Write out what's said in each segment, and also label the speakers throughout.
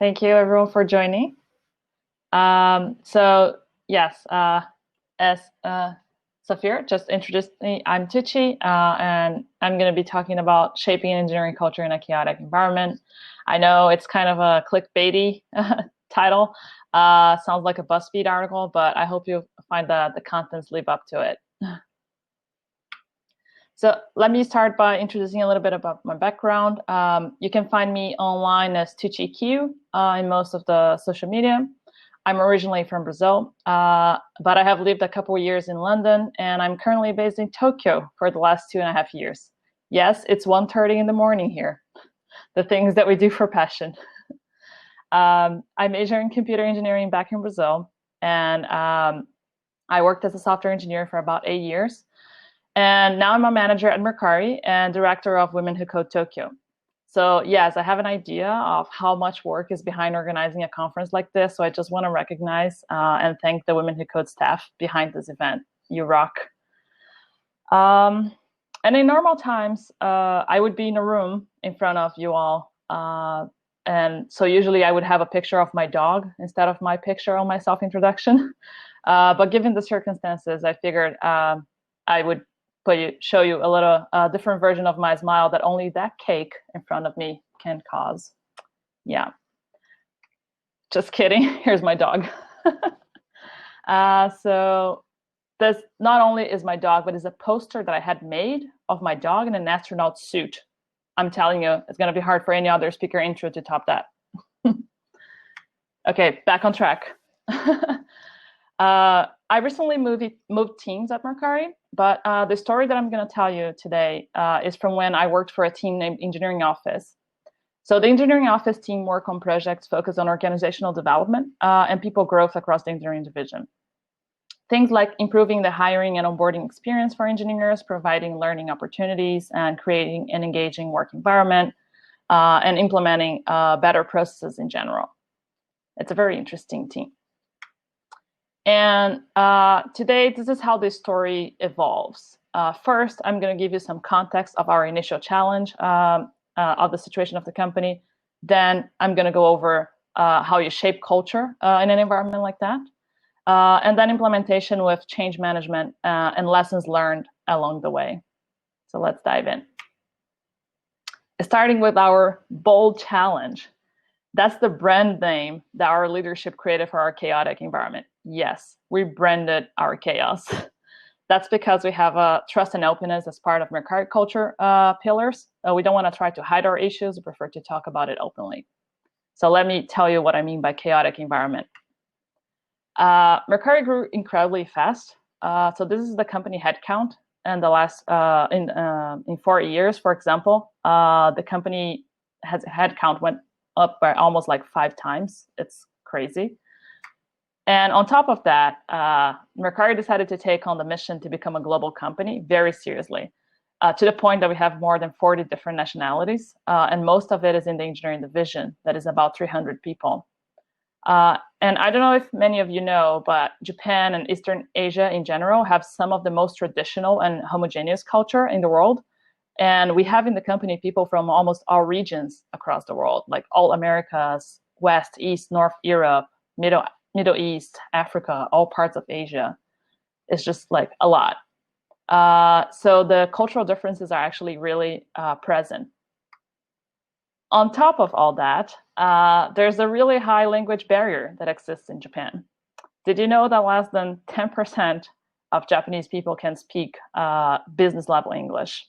Speaker 1: Thank you everyone for joining. So yes, as Safir just introduced me, I'm Tutti, and I'm going to be talking about shaping engineering culture in a chaotic environment. I know it's kind of a clickbaity title, sounds like a BuzzFeed article, but I hope you find that the contents live up to it. So let me start by introducing a little bit about my background. You can find me online as TucciQ in most of the social media. I'm originally from Brazil, but I have lived a couple of years in London, and I'm currently based in Tokyo for the last 2.5 years. Yes, it's 1:30 in the morning here. The things that we do for passion. I major in computer engineering back in Brazil, and I worked as a software engineer for about 8 years. And now I'm a manager at Mercury and director of Women Who Code Tokyo. So yes, I have an idea of how much work is behind organizing a conference like this. So I just want to recognize and thank the Women Who Code staff behind this event. You rock. And in normal times, I would be in a room in front of you all. And so usually I would have a picture of my dog instead of my picture on my self-introduction. But given the circumstances, I figured I would show you a little different version of my smile that only that cake in front of me can cause. Yeah, just kidding. Here's my dog. So this not only is my dog, but is a poster that I had made of my dog in an astronaut suit. I'm telling you, it's going to be hard for any other speaker intro to top that. Okay, back on track. I recently moved teams at Mercury, but the story that I'm going to tell you today is from when I worked for a team named Engineering Office. So the Engineering Office team work on projects focused on organizational development and people growth across the engineering division. Things like improving the hiring and onboarding experience for engineers, providing learning opportunities, and creating an engaging work environment, and implementing better processes in general. It's a very interesting team. And today, this is how this story evolves. First, I'm going to give you some context of our initial challenge of the situation of the company. Then I'm going to go over how you shape culture in an environment like that. And then implementation with change management and lessons learned along the way. So let's dive in. Starting with our bold challenge. That's the brand name that our leadership created for our chaotic environment. Yes, we branded our chaos. That's because we have trust and openness as part of Mercury culture pillars. We don't want to try to hide our issues. We prefer to talk about it openly. So let me tell you what I mean by chaotic environment. Mercury grew incredibly fast. So this is the company headcount. And the last in 4 years, for example, the company headcount went up by almost like 5 times. It's crazy. And on top of that, Mercury decided to take on the mission to become a global company very seriously, to the point that we have more than 40 different nationalities, and most of it is in the engineering division, that is about 300 people. And I don't know if many of you know, but Japan and Eastern Asia in general have some of the most traditional and homogeneous culture in the world. And we have in the company people from almost all regions across the world, like all Americas, West, East, North Europe, Middle East, Africa, all parts of Asia. It's just like a lot. So the cultural differences are actually really present. On top of all that, there's a really high language barrier that exists in Japan. Did you know that less than 10% of Japanese people can speak business level English?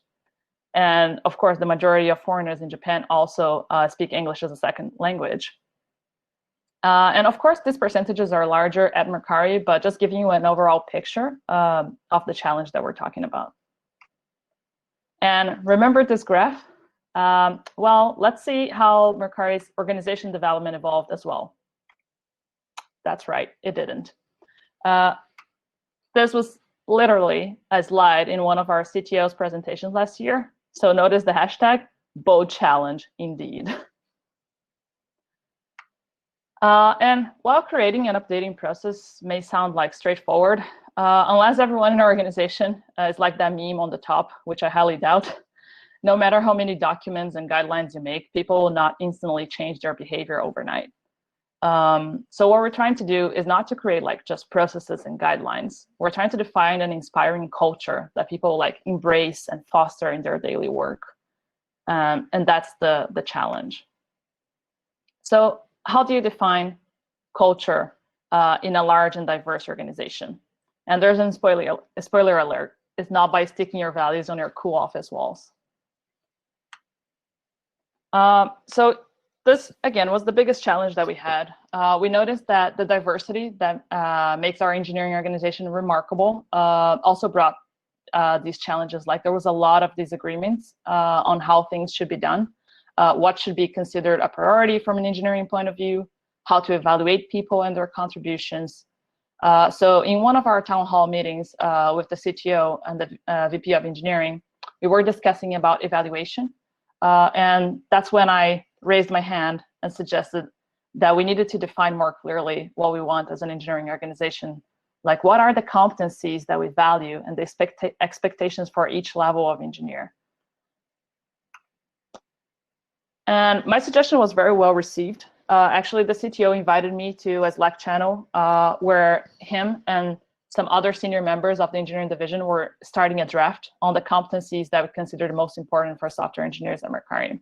Speaker 1: And of course, the majority of foreigners in Japan also speak English as a second language. And of course, these percentages are larger at Mercury, but just giving you an overall picture of the challenge that we're talking about. And remember this graph? Well, let's see how Mercury's organization development evolved as well. That's right, it didn't. This was literally a slide in one of our CTO's presentations last year. So notice the hashtag, bold challenge indeed. And while creating and updating process may sound like straightforward, unless everyone in our organization is like that meme on the top, which I highly doubt, no matter how many documents and guidelines you make, people will not instantly change their behavior overnight. So what we're trying to do is not to create like just processes and guidelines. We're trying to define an inspiring culture that people like embrace and foster in their daily work. And that's the challenge. So how do you define culture in a large and diverse organization? And there's a spoiler alert. It's not by sticking your values on your cool office walls. So this, again, was the biggest challenge that we had. We noticed that the diversity that makes our engineering organization remarkable also brought these challenges. Like there was a lot of disagreements on how things should be done, what should be considered a priority from an engineering point of view, how to evaluate people and their contributions. So in one of our town hall meetings with the CTO and the VP of engineering, we were discussing about evaluation. And that's when I raised my hand and suggested that we needed to define more clearly what we want as an engineering organization. Like, what are the competencies that we value and the expectations for each level of engineer? And my suggestion was very well received. Actually, the CTO invited me to a Slack channel where him and some other senior members of the engineering division were starting a draft on the competencies that we considered most important for software engineers at Mercury.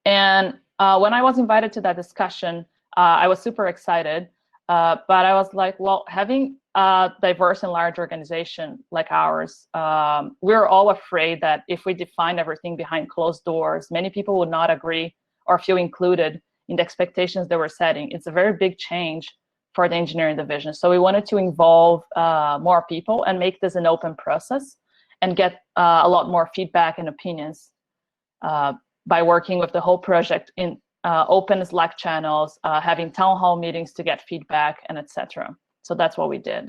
Speaker 1: And when I was invited to that discussion, I was super excited. But I was like, well, having a diverse and large organization like ours, we were all afraid that if we defined everything behind closed doors, many people would not agree or feel included in the expectations they were setting. It's a very big change for the engineering division. So we wanted to involve more people and make this an open process and get a lot more feedback and opinions by working with the whole project in open Slack channels, having town hall meetings to get feedback, and etc. So that's what we did.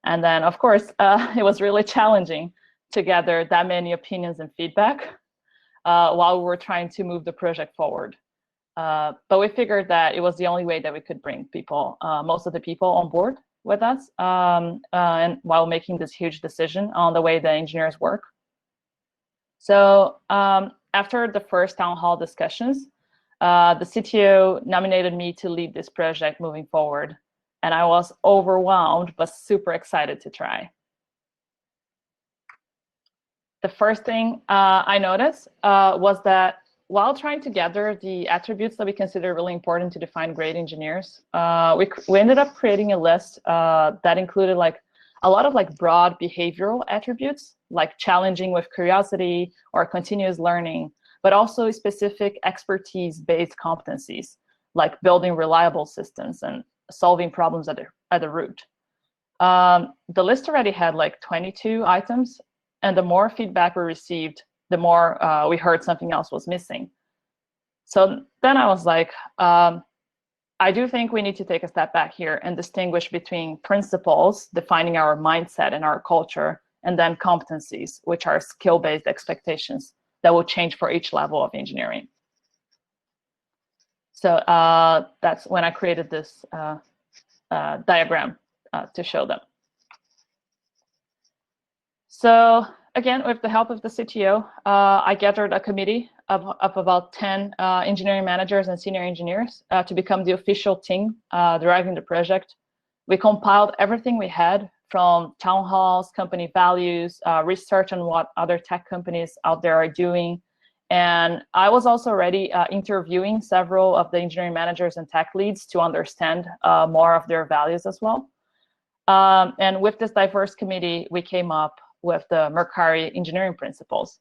Speaker 1: And then, of course, it was really challenging to gather that many opinions and feedback while we were trying to move the project forward. But we figured that it was the only way that we could bring people, most of the people on board with us, and while making this huge decision on the way the engineers work. So after the first town hall discussions, the CTO nominated me to lead this project moving forward. And I was overwhelmed, but super excited to try. The first thing I noticed was that while trying to gather the attributes that we consider really important to define great engineers, we ended up creating a list that included like a lot of like broad behavioral attributes, like challenging with curiosity or continuous learning, but also specific expertise-based competencies, like building reliable systems and solving problems at the root. The list already had like 22 items, and the more feedback we received, the more we heard something else was missing. So then I was like, I do think we need to take a step back here and distinguish between principles, defining our mindset and our culture, and then competencies, which are skill-based expectations that will change for each level of engineering. So that's when I created this diagram to show them. So again, with the help of the CTO, I gathered a committee of about 10 engineering managers and senior engineers to become the official team driving the project. We compiled everything we had from town halls, company values, research on what other tech companies out there are doing. And I was also already interviewing several of the engineering managers and tech leads to understand more of their values as well. And with this diverse committee, we came up with the Mercury engineering principles,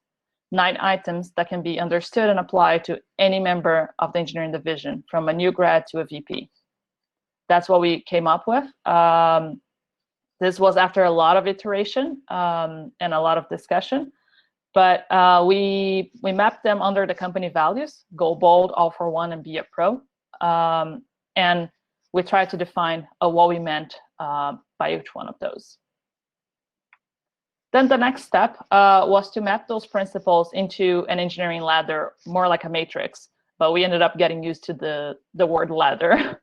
Speaker 1: 9 items that can be understood and applied to any member of the engineering division, from a new grad to a VP. That's what we came up with. This was after a lot of iteration and a lot of discussion, but we mapped them under the company values: go bold, all for one, and be a pro. And we tried to define what we meant by each one of those. Then the next step was to map those principles into an engineering ladder, more like a matrix, but we ended up getting used to the word ladder.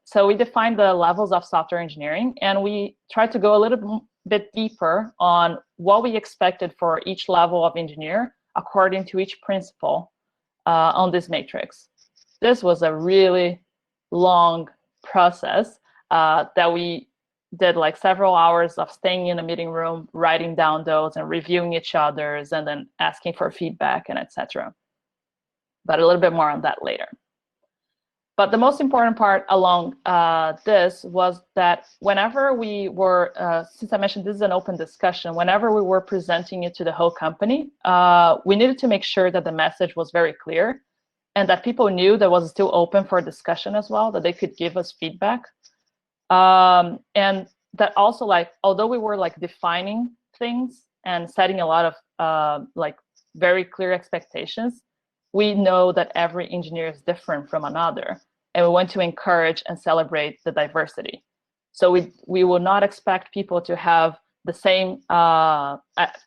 Speaker 1: So we defined the levels of software engineering, and we tried to go a little bit deeper on what we expected for each level of engineer according to each principle on this matrix. This was a really long process that we did like several hours of staying in a meeting room, writing down those and reviewing each other's and then asking for feedback and etc. But a little bit more on that later. But the most important part along this was that whenever we were, since I mentioned this is an open discussion, whenever we were presenting it to the whole company, we needed to make sure that the message was very clear and that people knew that was still open for discussion as well, that they could give us feedback. And that also, like, although we were like defining things and setting a lot of like very clear expectations, we know that every engineer is different from another. And we want to encourage and celebrate the diversity. So we will not expect people to have the same,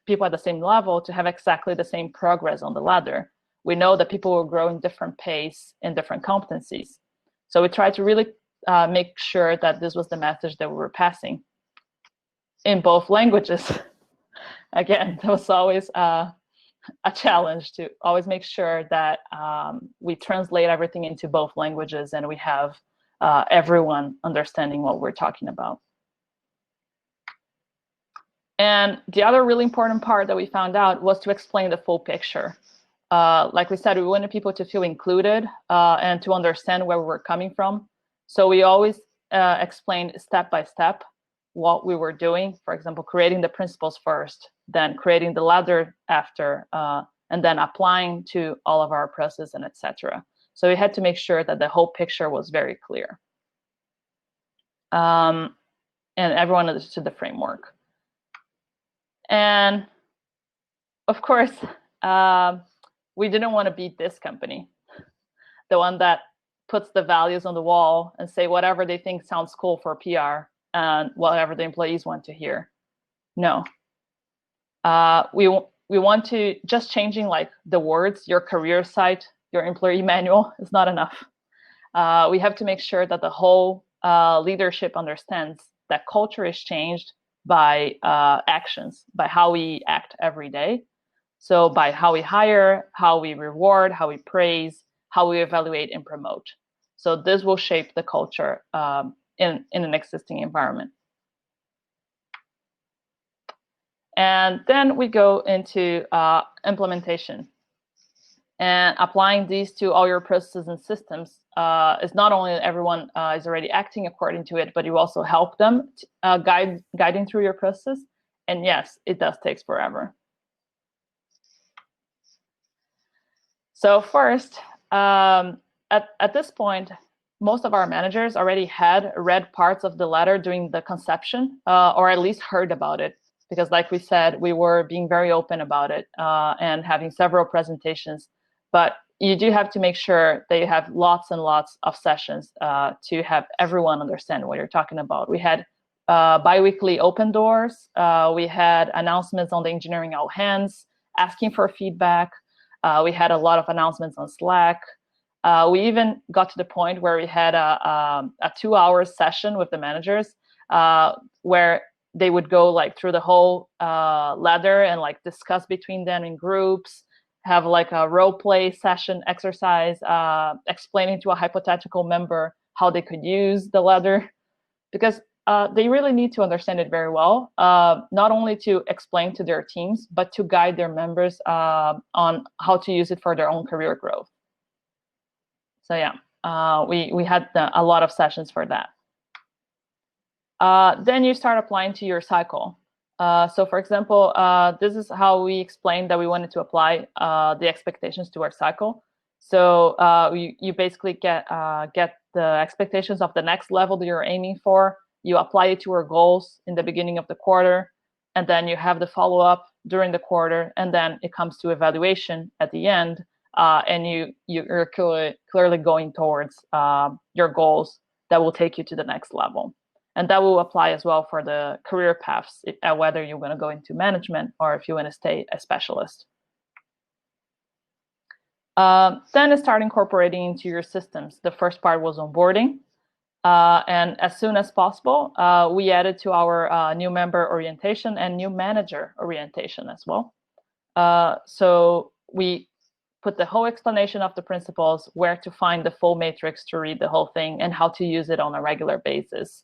Speaker 1: people at the same level to have exactly the same progress on the ladder. We know that people will grow in different pace and different competencies. So we try to really make sure that this was the message that we were passing in both languages. Again, that was always a challenge to always make sure that we translate everything into both languages and we have everyone understanding what we're talking about. And the other really important part that we found out was to explain the full picture. Like we said, we wanted people to feel included and to understand where we were coming from. So we always explained step by step what we were doing. For example, creating the principles first, then creating the ladder after, and then applying to all of our processes and etc. So we had to make sure that the whole picture was very clear. And everyone understood the framework. And of course, we didn't want to be this company, the one that puts the values on the wall and say whatever they think sounds cool for PR and whatever the employees want to hear. No. We want to just changing like the words, your career site, your employee manual is not enough. We have to make sure that the whole leadership understands that culture is changed by actions, by how we act every day. So by how we hire, how we reward, how we praise, how we evaluate and promote. So this will shape the culture in an existing environment. And then we go into implementation. And applying these to all your processes and systems is not only everyone is already acting according to it, but you also help them guiding through your process. And yes, it does take forever. So first, at this point, most of our managers already had read parts of the letter during the conception, or at least heard about it. Because like we said, we were being very open about it and having several presentations. But you do have to make sure that you have lots and lots of sessions to have everyone understand what you're talking about. We had bi-weekly open doors. We had announcements on the engineering all hands, asking for feedback. We had a lot of announcements on Slack. We even got to the point where we had a 2-hour session with the managers where they would go like through the whole ladder and like discuss between them in groups, have like a role play session exercise, explaining to a hypothetical member how they could use the ladder, because they really need to understand it very well, not only to explain to their teams, but to guide their members on how to use it for their own career growth. So yeah, we had a lot of sessions for that. Then you start applying to your cycle. So for example, this is how we explained that we wanted to apply the expectations to our cycle. So you basically get the expectations of the next level that you're aiming for. You apply it to our goals in the beginning of the quarter, and then you have the follow-up during the quarter, and then it comes to evaluation at the end, and you're clearly going towards your goals that will take you to the next level. And that will apply as well for the career paths, whether you're going to go into management or if you want to stay a specialist. Then start incorporating into your systems. The first part was onboarding. And as soon as possible, we added to our new member orientation and new manager orientation as well. So we put the whole explanation of the principles, where to find the full matrix to read the whole thing, and how to use it on a regular basis.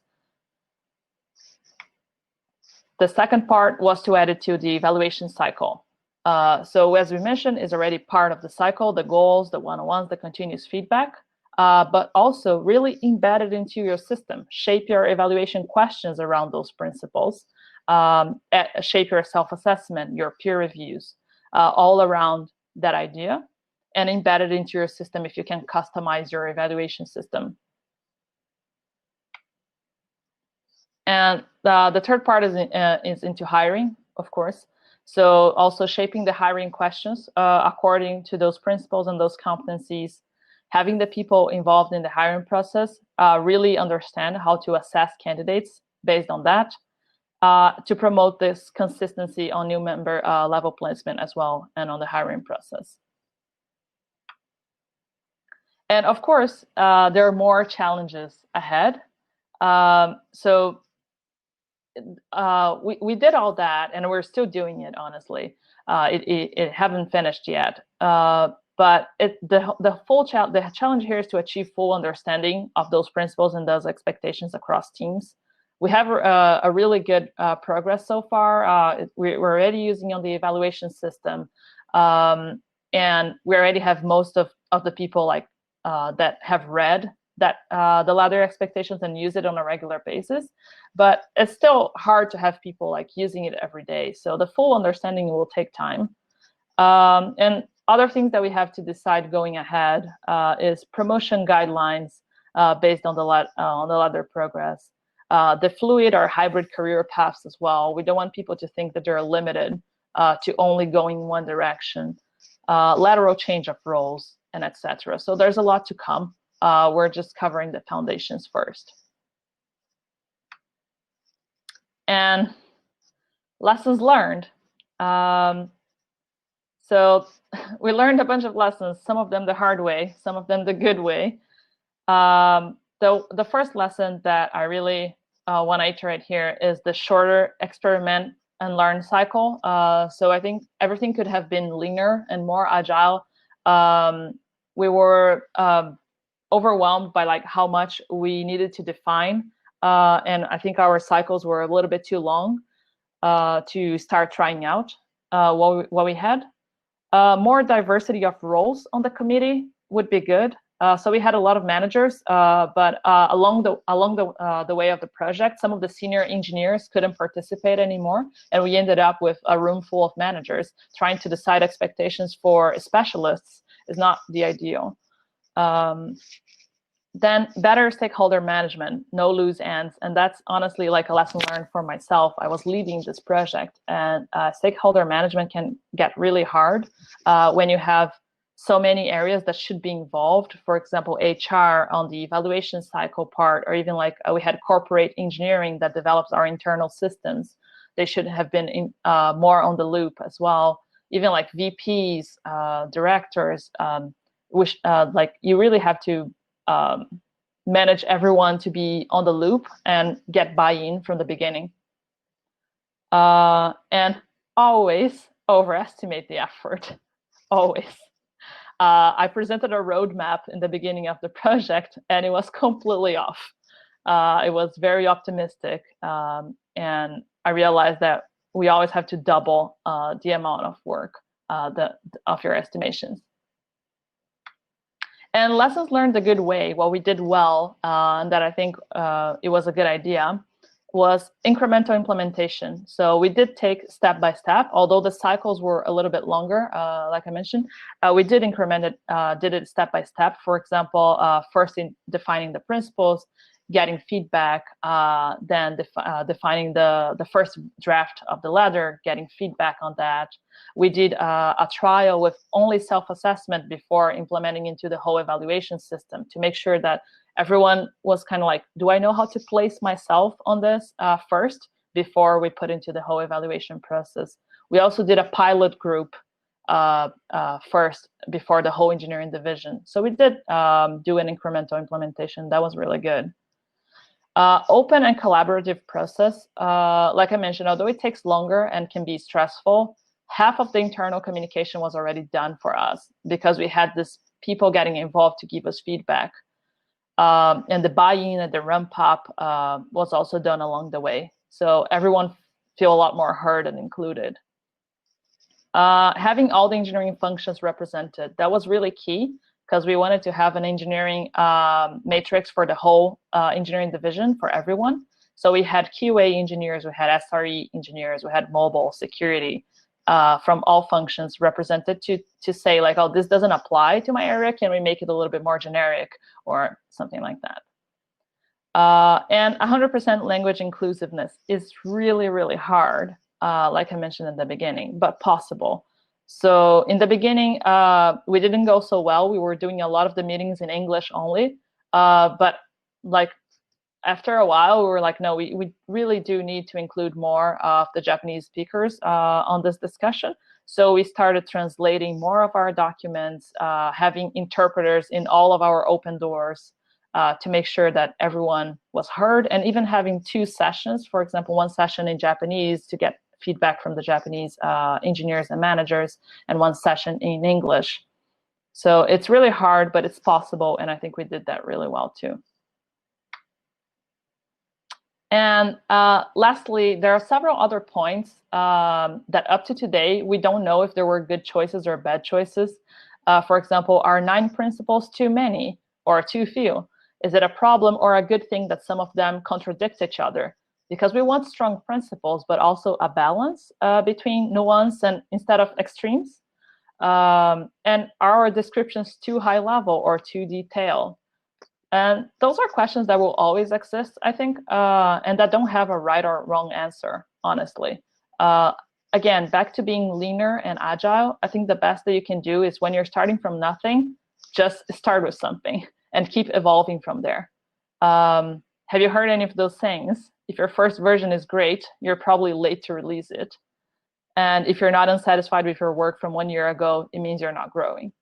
Speaker 1: The second part was to add it to the evaluation cycle. So as we mentioned, is already part of the cycle, the goals, the one-on-ones, the continuous feedback, but also really embedded into your system. Shape your evaluation questions around those principles, shape your self-assessment, your peer reviews, all around that idea, and embed it into your system if you can customize your evaluation system. And the third part is into hiring, of course. So also shaping the hiring questions according to those principles and those competencies, having the people involved in the hiring process really understand how to assess candidates based on that, to promote this consistency on new member level placement as well, and on the hiring process. And of course, there are more challenges ahead. So we did all that, and we're still doing it, honestly. It haven't finished yet. But the challenge here is to achieve full understanding of those principles and those expectations across teams. We have a really good progress so far. We're already using on the evaluation system, and we already have most of the people like that have read that the ladder expectations and use it on a regular basis. But it's still hard to have people like using it every day. So the full understanding will take time. And other things that we have to decide going ahead is promotion guidelines based on the ladder progress. The fluid or hybrid career paths as well. We don't want people to think that they're limited to only going one direction. Lateral change of roles, and etc. So there's a lot to come. We're just covering the foundations first. And lessons learned. So we learned a bunch of lessons, some of them the hard way, some of them the good way. The first lesson that I really want to iterate here is the shorter experiment and learn cycle. So I think everything could have been leaner and more agile. We were overwhelmed by like how much we needed to define. And I think our cycles were a little bit too long to start trying out what we had. More diversity of roles on the committee would be good. So we had a lot of managers, but along the way of the project, some of the senior engineers couldn't participate anymore, and we ended up with a room full of managers. Trying to decide expectations for specialists is not the ideal. Then better stakeholder management, no loose ends. And that's honestly like a lesson learned for myself. I was leading this project, and stakeholder management can get really hard when you have so many areas that should be involved. For example, HR on the evaluation cycle part, or even like we had corporate engineering that develops our internal systems. They should have been more on the loop as well. Even like VPs, directors, which like you really have to manage everyone to be on the loop and get buy-in from the beginning. And always overestimate the effort, always. I presented a roadmap in the beginning of the project, and it was completely off. It was very optimistic, and I realized that we always have to double the amount of work of your estimations. And lessons learned the good way, what we did well, and that I think it was a good idea, was incremental implementation. So we did take step by step, although the cycles were a little bit longer, like I mentioned. We did did it step by step. For example, first in defining the principles, getting feedback, then defining the first draft of the ladder, getting feedback on that. We did a trial with only self-assessment before implementing into the whole evaluation system to make sure that everyone was kind of like, do I know how to place myself on this first before we put into the whole evaluation process. We also did a pilot group first before the whole engineering division. So we did do an incremental implementation. That was really good. Open and collaborative process. Like I mentioned, although it takes longer and can be stressful, half of the internal communication was already done for us because we had this people getting involved to give us feedback. And the buy-in and the ramp-up was also done along the way. So everyone feel a lot more heard and included. Having all the engineering functions represented, that was really key because we wanted to have an engineering matrix for the whole engineering division for everyone. So we had QA engineers, we had SRE engineers, we had mobile security from all functions represented to say like, oh, this doesn't apply to my area. Can we make it a little bit more generic or something like that? And 100% language inclusiveness is really, really hard, like I mentioned in the beginning, but possible. So in the beginning, we didn't go so well. We were doing a lot of the meetings in English only, but like after a while, we were like, no, we really do need to include more of the Japanese speakers on this discussion. So we started translating more of our documents, having interpreters in all of our open doors to make sure that everyone was heard, and even having 2 sessions, for example, 1 session in Japanese to get feedback from the Japanese engineers and managers, and 1 session in English. So it's really hard, but it's possible, and I think we did that really well too. And lastly, there are several other points that up to today, we don't know if there were good choices or bad choices. For example, are 9 principles too many or too few? Is it a problem or a good thing that some of them contradict each other? Because we want strong principles, but also a balance between nuance and instead of extremes. And are our descriptions too high level or too detailed? And those are questions that will always exist, I think, and that don't have a right or wrong answer, honestly. Again, back to being leaner and agile, I think the best that you can do is when you're starting from nothing, just start with something and keep evolving from there. Have you heard any of those things? If your first version is great, you're probably late to release it. And if you're not unsatisfied with your work from 1 year ago, it means you're not growing.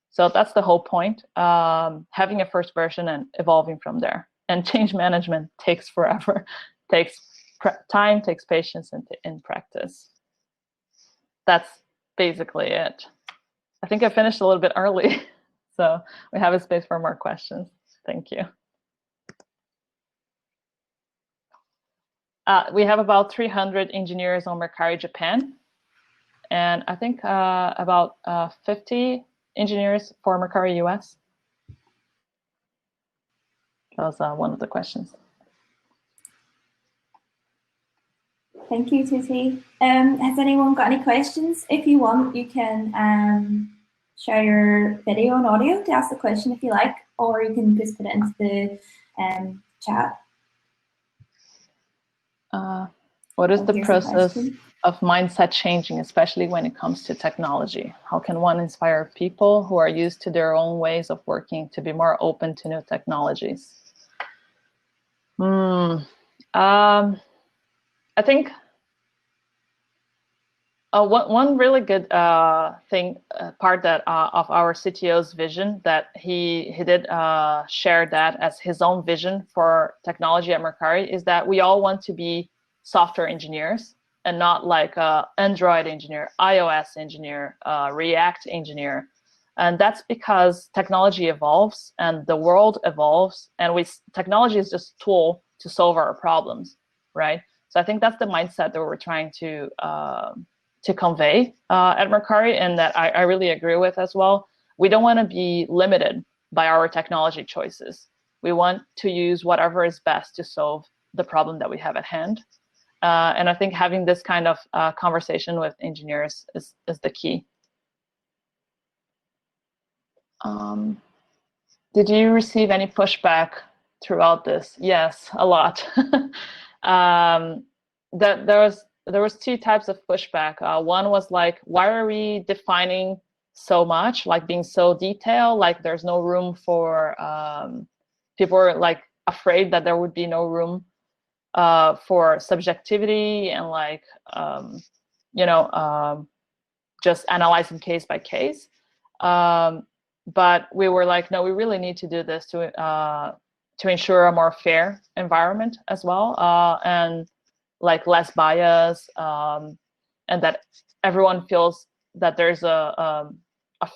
Speaker 1: So that's the whole point, having a first version and evolving from there. And change management takes forever, takes time, takes patience, and practice. That's basically it. I think I finished a little bit early, so we have a space for more questions. Thank you. We have about 300 engineers on Mercury Japan, and I think about 50 engineers for Mercury US. That was one of the questions.
Speaker 2: Thank you, Tutti. Has anyone got any questions? If you want, you can share your video and audio to ask the question if you like, or you can just put it into the chat.
Speaker 1: What is the process of mindset changing, especially when it comes to technology? How can one inspire people who are used to their own ways of working to be more open to new technologies? I think one really good part that of our CTO's vision that he did share that as his own vision for technology at Mercury is that we all want to be software engineers and not like Android engineer, iOS engineer, React engineer. And that's because technology evolves and the world evolves, and technology is just a tool to solve our problems, right? So I think that's the mindset that we're trying to convey at Mercury, and that I really agree with as well. We don't want to be limited by our technology choices. We want to use whatever is best to solve the problem that we have at hand. And I think having this kind of conversation with engineers is the key. Did you receive any pushback throughout this? Yes, a lot. There was 2 types of pushback. One was like, why are we defining so much, like being so detailed, like there's no room for, people were like afraid that there would be no room for subjectivity and like, just analyzing case by case. But we were like, no, we really need to do this to to ensure a more fair environment as well, and like less bias, and that everyone feels that there's a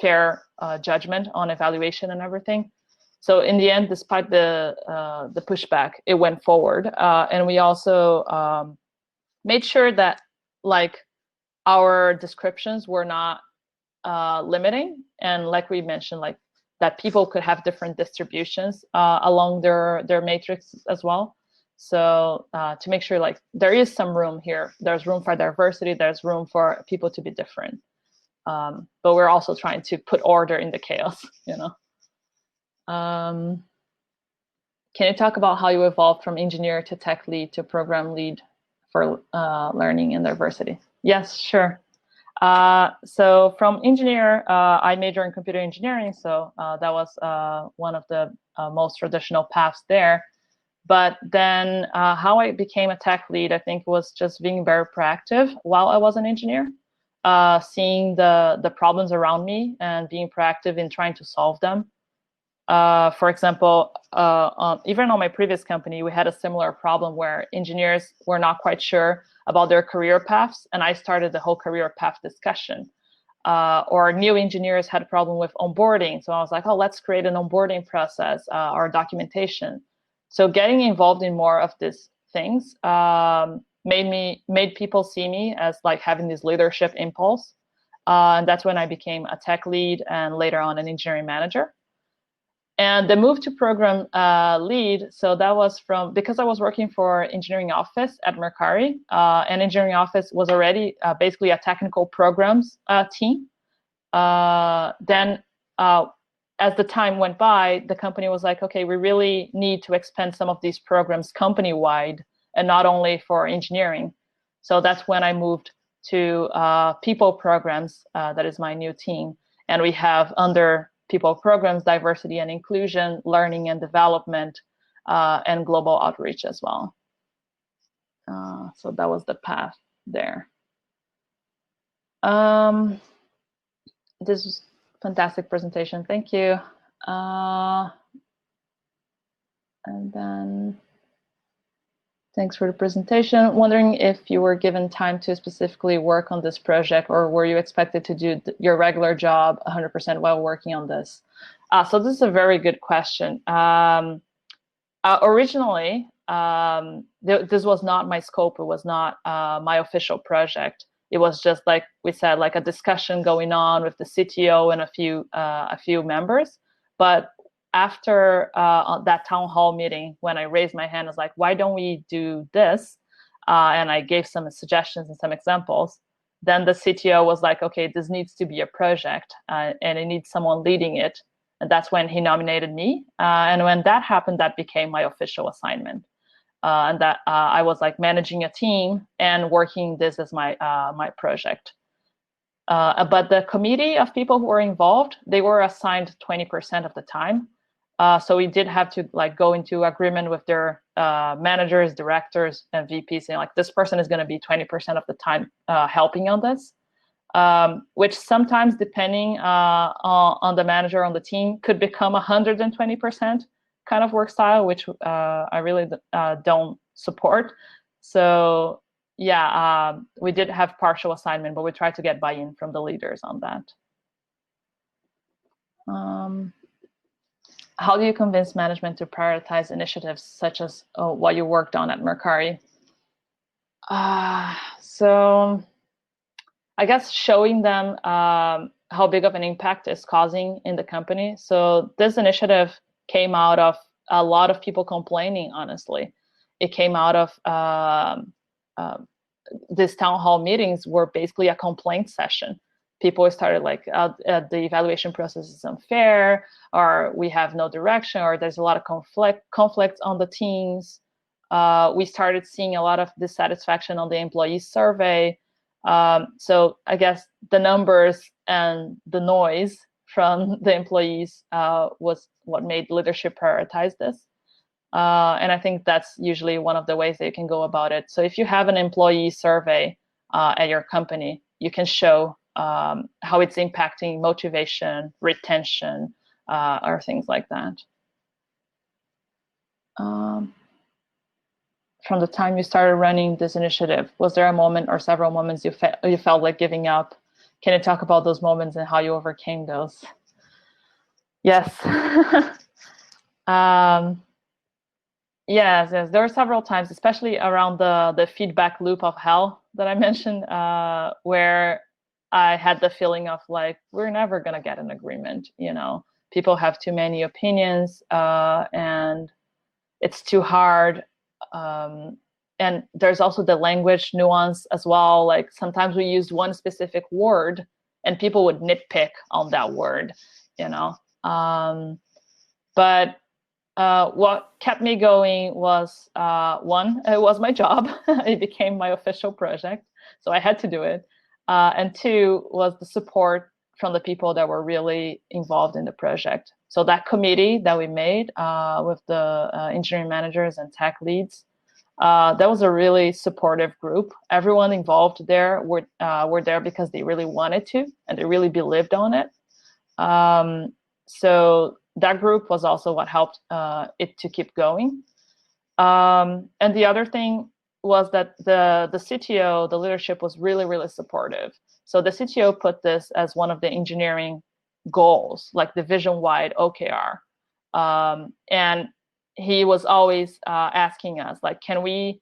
Speaker 1: fair judgment on evaluation and everything. So in the end, despite the pushback, it went forward, and we also made sure that like our descriptions were not limiting, and like we mentioned, like that people could have different distributions along their matrix as well. So to make sure like there is some room here, there's room for diversity, there's room for people to be different, but we're also trying to put order in the chaos, you know. Can you talk about how you evolved from engineer to tech lead to program lead for learning and diversity? Yes, sure. So from engineer, I majored in computer engineering, so that was one of the most traditional paths there. But then how I became a tech lead, I think, was just being very proactive while I was an engineer, seeing the problems around me and being proactive in trying to solve them. For example, even on my previous company, we had a similar problem where engineers were not quite sure about their career paths, and I started the whole career path discussion. Or new engineers had a problem with onboarding, so I was like, oh, let's create an onboarding process or documentation. So getting involved in more of these things made people see me as like having this leadership impulse, and that's when I became a tech lead and later on an engineering manager. And the move to program lead, so that was because I was working for engineering office at Mercury, and engineering office was already basically a technical programs team. Then as the time went by, the company was like, okay, we really need to expand some of these programs company-wide and not only for engineering. So that's when I moved to people programs, that is my new team. And we have under people programs, diversity and inclusion, learning and development, and global outreach as well. So that was the path there. This was a fantastic presentation. Thank you. And then thanks for the presentation. Wondering if you were given time to specifically work on this project, or were you expected to do your regular job 100% while working on this? So this is a very good question. Originally, this was not my scope. It was not my official project. It was just like we said, like a discussion going on with the CTO and a few members. But after that town hall meeting, when I raised my hand, I was like, why don't we do this? And I gave some suggestions and some examples. Then the CTO was like, okay, this needs to be a project, and it needs someone leading it. And that's when he nominated me. And when that happened, that became my official assignment. And that I was like managing a team and working this as my my project. But the committee of people who were involved, they were assigned 20% of the time. So we did have to like go into agreement with their managers, directors, and VPs, saying like this person is going to be 20% of the time helping on this. Which sometimes, depending on the manager on the team, could become 120% kind of work style, which I really don't support. So yeah, we did have partial assignment, but we tried to get buy-in from the leaders on that. How do you convince management to prioritize initiatives such as what you worked on at Mercury? So I guess showing them how big of an impact it's causing in the company. So this initiative came out of a lot of people complaining, honestly. It came out of these town hall meetings were basically a complaint session. People started like, the evaluation process is unfair, or we have no direction, or there's a lot of conflict on the teams. We started seeing a lot of dissatisfaction on the employee survey. So I guess the numbers and the noise from the employees was what made leadership prioritize this. And I think that's usually one of the ways that you can go about it. So if you have an employee survey at your company, you can show how it's impacting motivation, retention, or things like that. From the time you started running this initiative, was there a moment or several moments you felt like giving up? Can you talk about those moments and how you overcame those? Yes. Yes, there are several times, especially around the feedback loop of hell that I mentioned, where I had the feeling of like, we're never going to get an agreement. People have too many opinions, and it's too hard. And there's also the language nuance as well. Like sometimes we used one specific word and people would nitpick on that word, but what kept me going was, one, it was my job. It became my official project, so I had to do it. And two was the support from the people that were really involved in the project. So that committee that we made with the engineering managers and tech leads, that was a really supportive group. Everyone involved there were there because they really wanted to, and they really believed on it. So that group was also what helped it to keep going. And the other thing was that the CTO, the leadership, was really, really supportive. So the CTO put this as one of the engineering goals, like the vision-wide OKR. And he was always asking us, like, can we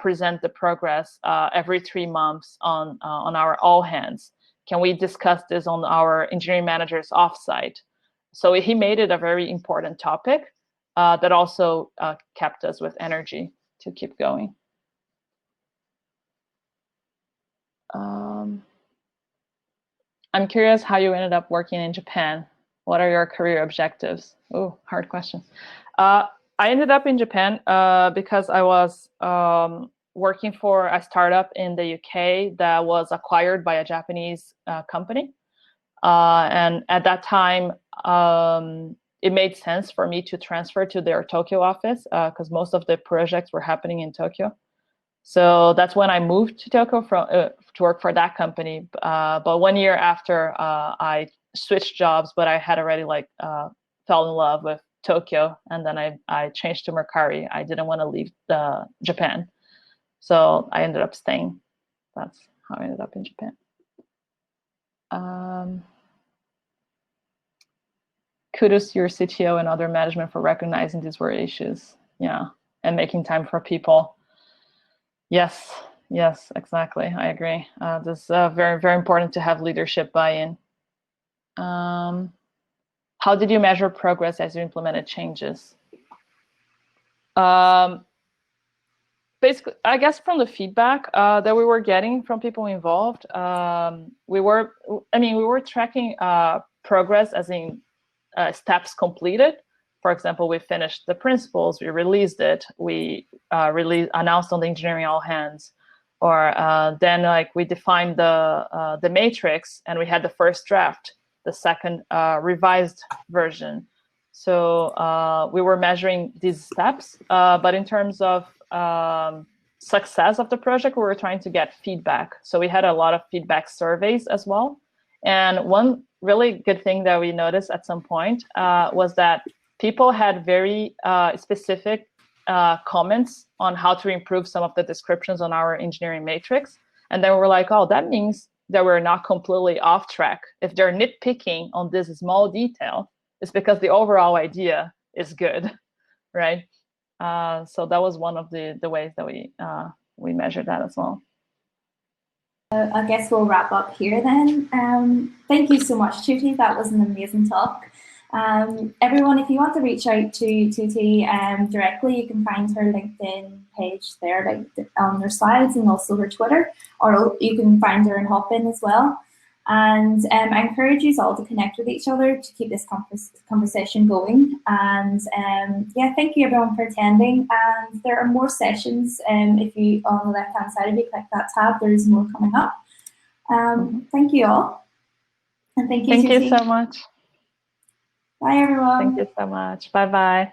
Speaker 1: present the progress every 3 months on our all hands? Can we discuss this on our engineering manager's offsite? So he made it a very important topic that also kept us with energy to keep going. I'm curious how you ended up working in Japan. What are your career objectives? Oh, hard question. I ended up in Japan because I was working for a startup in the UK that was acquired by a Japanese company. And at that time, it made sense for me to transfer to their Tokyo office because most of the projects were happening in Tokyo. So that's when I moved to Tokyo to work for that company. But 1 year after, I switched jobs, but I had already fell in love with Tokyo, and then I changed to Mercury. I didn't want to leave Japan, so I ended up staying. That's how I ended up in Japan. Kudos to your CTO and other management for recognizing these were issues, and making time for people. Yes, exactly. I agree. This is very, very important to have leadership buy-in. How did you measure progress as you implemented changes? Basically, I guess from the feedback that we were getting from people involved, we were tracking progress as in steps completed. For example, we finished the principles, we released it, we announced on the engineering all hands, or then we defined the matrix and we had the first draft, the second revised version. So we were measuring these steps, but in terms of success of the project, we were trying to get feedback. So we had a lot of feedback surveys as well. And one really good thing that we noticed at some point was that people had very specific comments on how to improve some of the descriptions on our engineering matrix. And then we were like, oh, that means that we're not completely off track. If they're nitpicking on this small detail, it's because the overall idea is good, right? So that was one of the ways that we measured that as well.
Speaker 2: I guess we'll wrap up here then. Thank you so much, Tutti. That was an amazing talk. Everyone, if you want to reach out to Tutti directly, you can find her LinkedIn page there, on her slides, and also her Twitter, or you can find her in Hopin as well. And I encourage you all to connect with each other to keep this conversation going. And thank you everyone for attending. And there are more sessions. If you, on the left-hand side, if you click that tab, there's more coming up. Thank you all. And thank you, Tutti.
Speaker 1: Thank you so much.
Speaker 2: Bye, everyone.
Speaker 1: Thank you so much. Bye-bye.